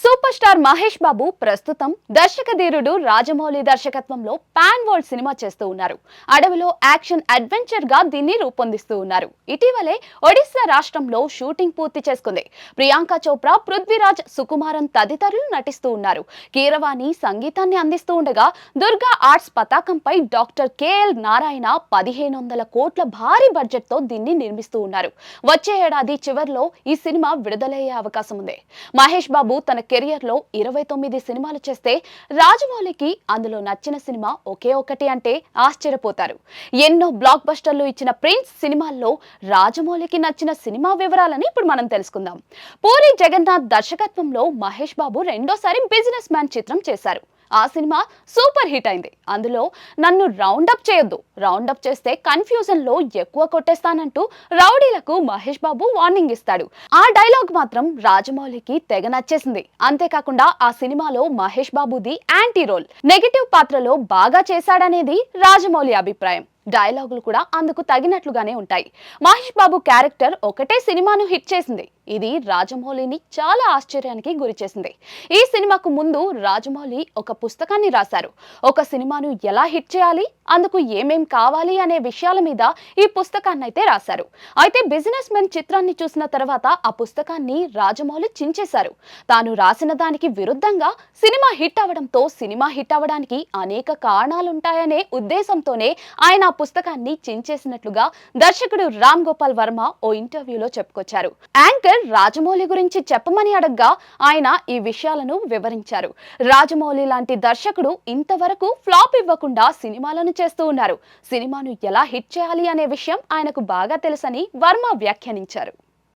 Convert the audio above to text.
Super star Mahesh Babu ప్రస్తుతం దర్శకధీరుడు రాజమౌళి దర్శకత్వంలో pan world cinema చేస్తూ ఉన్నారు. అడవిలో యాక్షన్ అడ్వెంచర్ గా దీన్ని రూపొందిస్తూ ఉన్నారు. ఇటీవలే ఒడిశా రాష్ట్రంలో షూటింగ్ పూర్తి చేసుకుంది. ప్రియాంక చోప్రా, పృథ్వీరాజ్, సుకుమారన్ తదితరులు నటిస్తూ ఉన్నారు. కీరవాణి సంగీతాన్ని అందిస్తూ ఉండగా దుర్గా ఆర్ట్స్ పతాకంపై డాక్టర్ కెఎల్ నారాయణ 1500 కోట్ల భారీ బడ్జెట్ తో దీన్ని నిర్మిస్తూ ఉన్నారు. వచ్చే ఏడాది చివర్లో ఈ సినిమా విడుదలయ్యే అవకాశం ఉంది. మహేష్ బాబు తన కెరియర్ లో 29 సినిమాలు చేస్తే రాజమౌళికి అందులో నచ్చిన సినిమా ఒకే ఒకటి అంటే ఆశ్చర్యపోతారు. ఎన్నో బ్లాక్ బస్టర్లు ఇచ్చిన ప్రిన్స్ సినిమాల్లో రాజమౌళికి నచ్చిన సినిమా వివరాలని ఇప్పుడు మనం తెలుసుకుందాం. పూరి జగన్నాథ్ దర్శకత్వంలో మహేష్ బాబు రెండోసారి బిజినెస్ మ్యాన్ చిత్రం చేశారు. ఆ సినిమా సూపర్ హిట్ అయింది. అందులో నన్ను రౌండప్ చేయొద్దు, రౌండప్ చేస్తే కన్ఫ్యూజన్ లో ఎక్కువ కొట్టేస్తానంటూ రౌడీలకు మహేష్ బాబు వార్నింగ్ ఇస్తాడు. ఆ డైలాగ్ మాత్రం రాజమౌళికి తెగ నచ్చేసింది. అంతేకాకుండా ఆ సినిమాలో మహేష్ బాబుది యాంటీ రోల్, నెగటివ్ పాత్రలో బాగా చేశాడనేది రాజమౌళి అభిప్రాయం. డైలాగులు కూడా అందుకు తగినట్లుగానే ఉంటాయి. మహేష్ బాబు క్యారెక్టర్ ఒకటే సినిమాను హిట్ చేసింది. ఇది రాజమౌళిని చాలా ఆశ్చర్యానికి గురి చేసింది. ఈ సినిమాకు ముందు రాజమౌళి ఒక పుస్తకాన్ని రాశారు. ఒక సినిమాను ఎలా హిట్ చేయాలి, అందుకు ఏమేం కావాలి అనే విషయాల మీద ఈ పుస్తకాన్ని అయితే రాశారు. అయితే బిజినెస్ మెన్ చిత్రాన్ని చూసిన తర్వాత ఆ పుస్తకాన్ని రాజమౌళి చించేశారు. తాను రాసిన దానికి విరుద్ధంగా సినిమా హిట్ అవడంతో సినిమా హిట్ అవడానికి అనేక కారణాలుంటాయనే ఉద్దేశంతోనే ఆయన ఆ పుస్తకాన్ని చించేసినట్లుగా దర్శకుడు రామ్ గోపాల్ వర్మ ఓ ఇంటర్వ్యూలో చెప్పుకొచ్చారు. యాంకర్ రాజమౌళి గురించి చెప్పమని అడగ్గా ఆయన ఈ విషయాలను వివరించారు. రాజమౌళి లాంటి దర్శకుడు ఇంతవరకు ఫ్లాప్ ఇవ్వకుండా సినిమాలను చేస్తూ ఉన్నారు. సినిమాను ఎలా హిట్ చేయాలి అనే విషయం ఆయనకు బాగా తెలుసని వర్మ వ్యాఖ్యానించారు.